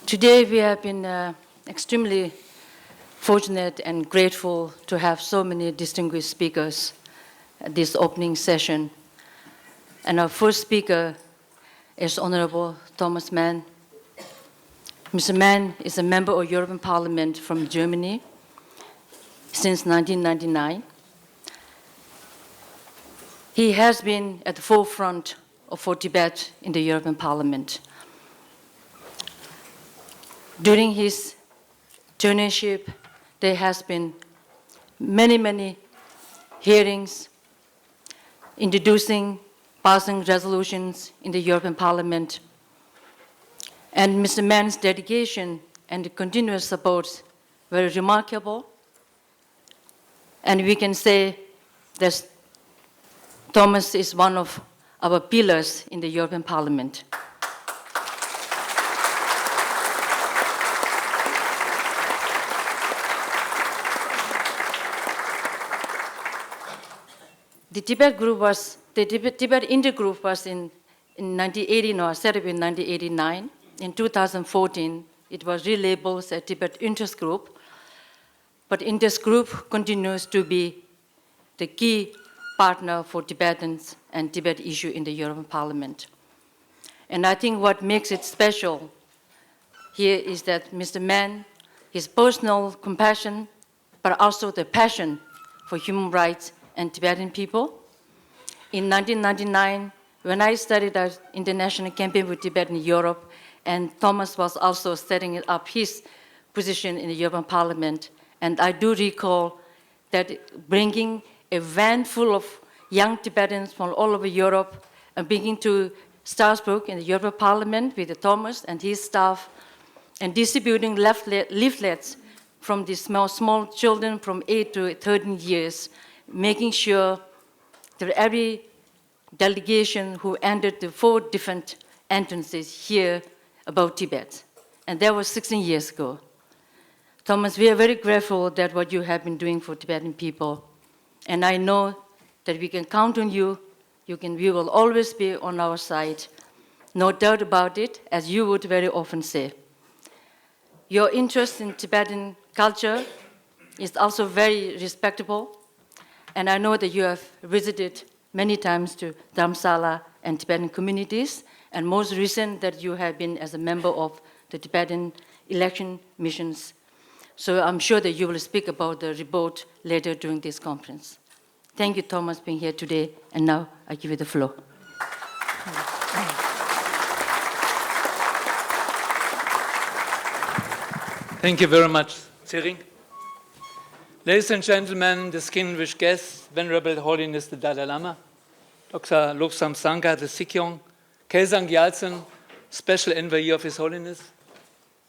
Today we have been extremely fortunate and grateful to have so many distinguished speakers at this opening session. And our first speaker is Honorable Thomas Mann. Mr. Mann is a member of European Parliament from Germany since 1999. He has been at the forefront for Tibet in the European Parliament. During his journeyship, there has been many hearings, introducing, passing resolutions in the European Parliament. And Mr. Mann's dedication and continuous support were remarkable. And we can say that Thomas is one of our pillars in the European Parliament. The Tibet Intergroup was in 1980, or set up in 1989. In 2014, it was relabeled as a Tibet Interest Group. But Interest Group continues to be the key partner for Tibetans and Tibet issue in the European Parliament. And I think what makes it special here is that Mr. Mann, his personal compassion, but also the passion for human rights and Tibetan people. In 1999, when I started an international campaign with Tibet in Europe, and Thomas was also setting up his position in the European Parliament, and I do recall that bringing a van full of young Tibetans from all over Europe and bringing to Strasbourg in the European Parliament with Thomas and his staff, and distributing leaflets from the small children from 8 to 13 years, making sure that every delegation who entered the 4 different entrances hear about Tibet. And that was 16 years ago. Thomas, we are very grateful that what you have been doing for Tibetan people. And I know that we can count on you. We will always be on our side. No doubt about it, as you would very often say. Your interest in Tibetan culture is also very respectable. And I know that you have visited many times to Dharamsala and Tibetan communities, and most recent that you have been as a member of the Tibetan election missions. So I'm sure that you will speak about the report later during this conference. Thank you, Thomas, for being here today, and now I give you the floor. Thank you very much, Tsering. Ladies and gentlemen, distinguished guests, Venerable Holiness the Dalai Lama, Dr. Lobsang Sangha the Sikyong, Kelsang Gyaltsen, Special Envoy of His Holiness,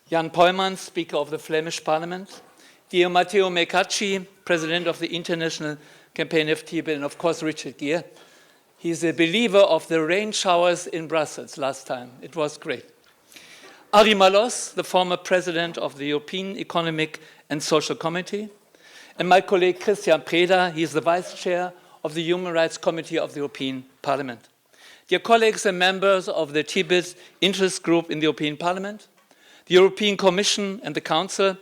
Jan Peumans, Speaker of the Flemish Parliament, dear Matteo Mecacci, President of the International Campaign of Tibet, and of course Richard Gere. He's a believer of the rain showers in Brussels last time. It was great. Ari Malos, the former President of the European Economic and Social Committee, and my colleague Christian Preda, he is the Vice Chair of the Human Rights Committee of the European Parliament. Dear colleagues and members of the Tibet Interest Group in the European Parliament, the European Commission and the Council,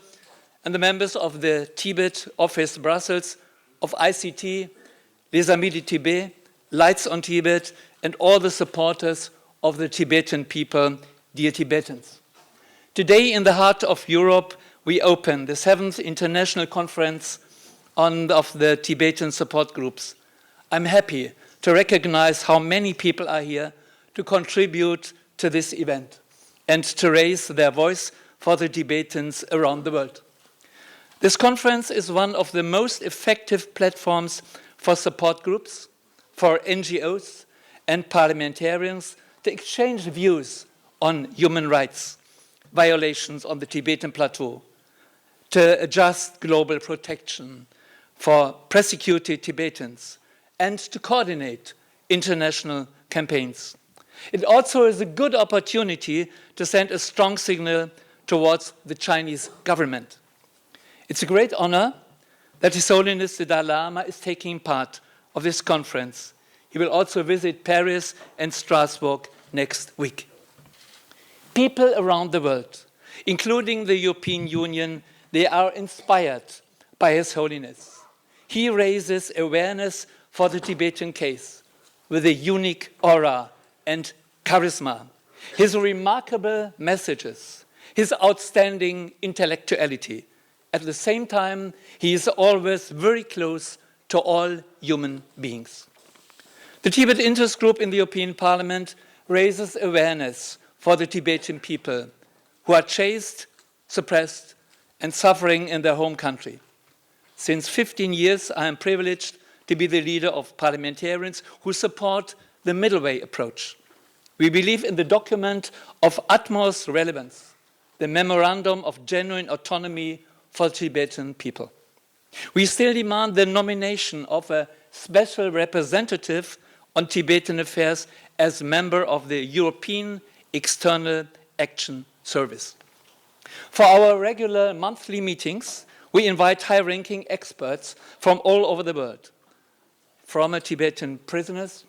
and the members of the Tibet Office Brussels, of ICT, Les Amis du Tibet, Lights on Tibet, and all the supporters of the Tibetan people, dear Tibetans. Today, in the heart of Europe, we open the 7th International Conference of the Tibetan support groups. I'm happy to recognize how many people are here to contribute to this event and to raise their voice for the Tibetans around the world. This conference is one of the most effective platforms for support groups, for NGOs and parliamentarians to exchange views on human rights violations on the Tibetan plateau, to adjust global protection for persecuted Tibetans, and to coordinate international campaigns. It also is a good opportunity to send a strong signal towards the Chinese government. It's a great honor that His Holiness the Dalai Lama is taking part of this conference. He will also visit Paris and Strasbourg next week. People around the world, including the European Union, they are inspired by His Holiness. He raises awareness for the Tibetan case with a unique aura and charisma. His remarkable messages, his outstanding intellectuality. At the same time, he is always very close to all human beings. The Tibet Interest Group in the European Parliament raises awareness for the Tibetan people who are chased, suppressed, and suffering in their home country. Since 15 years, I am privileged to be the leader of parliamentarians who support the middle way approach. We believe in the document of utmost relevance, the Memorandum of Genuine Autonomy for Tibetan people. We still demand the nomination of a special representative on Tibetan affairs as member of the European External Action Service. For our regular monthly meetings, we invite high-ranking experts from all over the world, former Tibetan prisoners,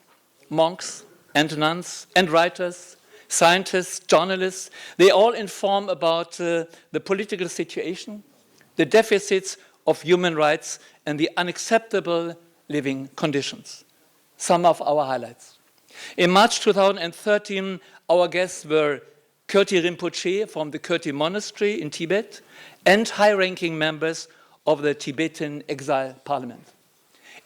monks and nuns and writers, scientists, journalists. They all inform about the political situation, the deficits of human rights, and the unacceptable living conditions. Some of our highlights. In March 2013, our guests were Kirti Rinpoche from the Kirti Monastery in Tibet and high-ranking members of the Tibetan Exile Parliament.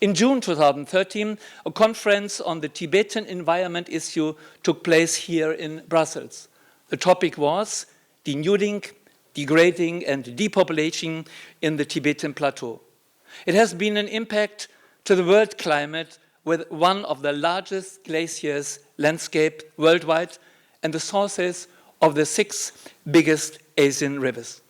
In June 2013, a conference on the Tibetan environment issue took place here in Brussels. The topic was denuding, degrading, and depopulation in the Tibetan Plateau. It has been an impact to the world climate with one of the largest glaciers landscape worldwide and the sources of the 6 biggest Asian rivers.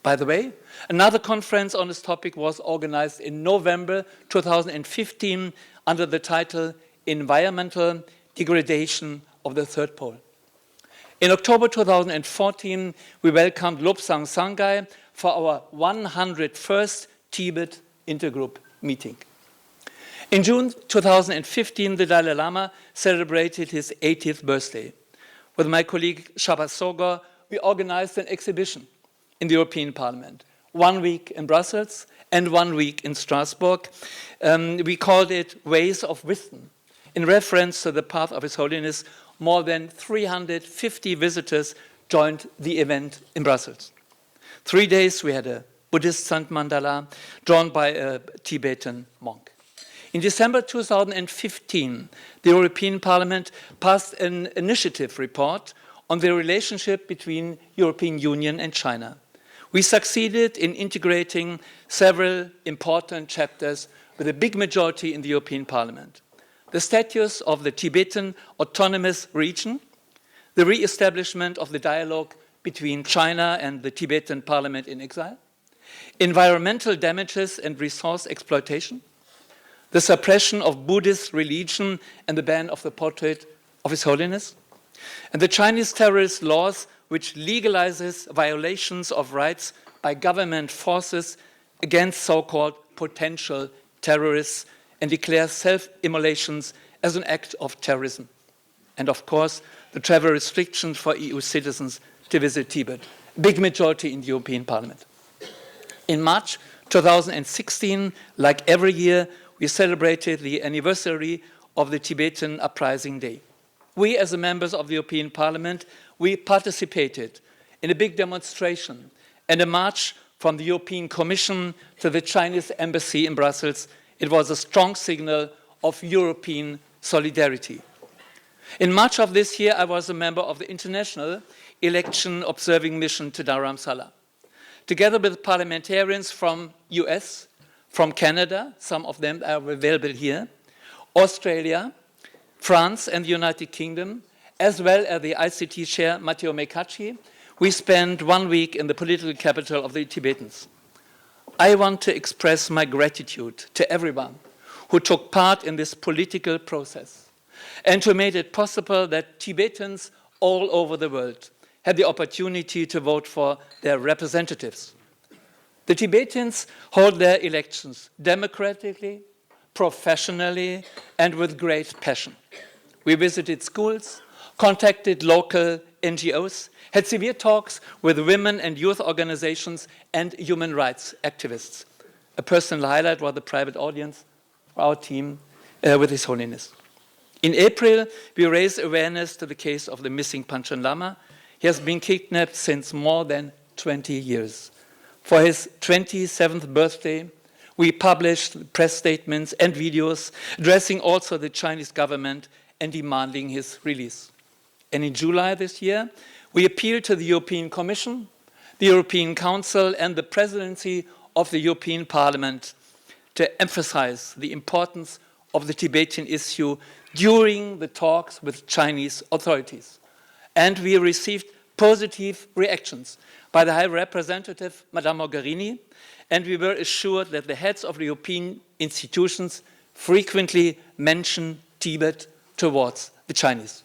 By the way, another conference on this topic was organized in November 2015 under the title Environmental Degradation of the Third Pole. In October 2014, we welcomed Lobsang Sangay for our 101st Tibet Intergroup meeting. In June 2015, the Dalai Lama celebrated his 80th birthday. With my colleague Shabat Sogor, we organized an exhibition in the European Parliament, 1 week in Brussels and 1 week in Strasbourg. We called it Ways of Wisdom. In reference to the path of His Holiness, more than 350 visitors joined the event in Brussels. 3 days we had a Buddhist Sant mandala drawn by a Tibetan monk. In December 2015, the European Parliament passed an initiative report on the relationship between European Union and China. We succeeded in integrating several important chapters with a big majority in the European Parliament. The status of the Tibetan Autonomous Region, the re-establishment of the dialogue between China and the Tibetan Parliament in exile, environmental damages and resource exploitation, the suppression of Buddhist religion and the ban of the portrait of His Holiness, and the Chinese terrorist laws which legalizes violations of rights by government forces against so-called potential terrorists and declares self-immolations as an act of terrorism. And of course, the travel restrictions for EU citizens to visit Tibet, a big majority in the European Parliament. In March 2016, like every year, we celebrated the anniversary of the Tibetan Uprising Day. We, as the members of the European Parliament, we participated in a big demonstration and a march from the European Commission to the Chinese embassy in Brussels. It was a strong signal of European solidarity. In March of this year, I was a member of the International Election Observing Mission to Dharamsala. Together with parliamentarians from US, from Canada, some of them are available here, Australia, France and the United Kingdom, as well as the ICT chair, Matteo Mecacci, we spent 1 week in the political capital of the Tibetans. I want to express my gratitude to everyone who took part in this political process and who made it possible that Tibetans all over the world had the opportunity to vote for their representatives. The Tibetans hold their elections democratically, professionally, and with great passion. We visited schools, contacted local NGOs, had severe talks with women and youth organizations and human rights activists. A personal highlight was the private audience for our team with His Holiness. In April, we raised awareness to the case of the missing Panchen Lama. He has been kidnapped since more than 20 years. For his 27th birthday, we published press statements and videos addressing also the Chinese government and demanding his release. And in July this year, we appealed to the European Commission, the European Council, and the Presidency of the European Parliament to emphasize the importance of the Tibetan issue during the talks with Chinese authorities. And we received positive reactions by the High Representative, Madame Mogherini, and we were assured that the heads of the European institutions frequently mention Tibet towards the Chinese.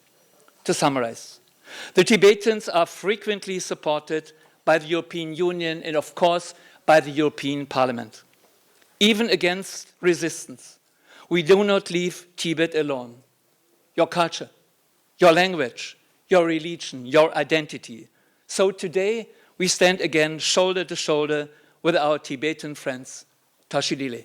To summarize, the Tibetans are frequently supported by the European Union and, of course, by the European Parliament. Even against resistance, we do not leave Tibet alone. Your culture, your language, your religion, your identity. So today, we stand again shoulder to shoulder with our Tibetan friends. Tashidile.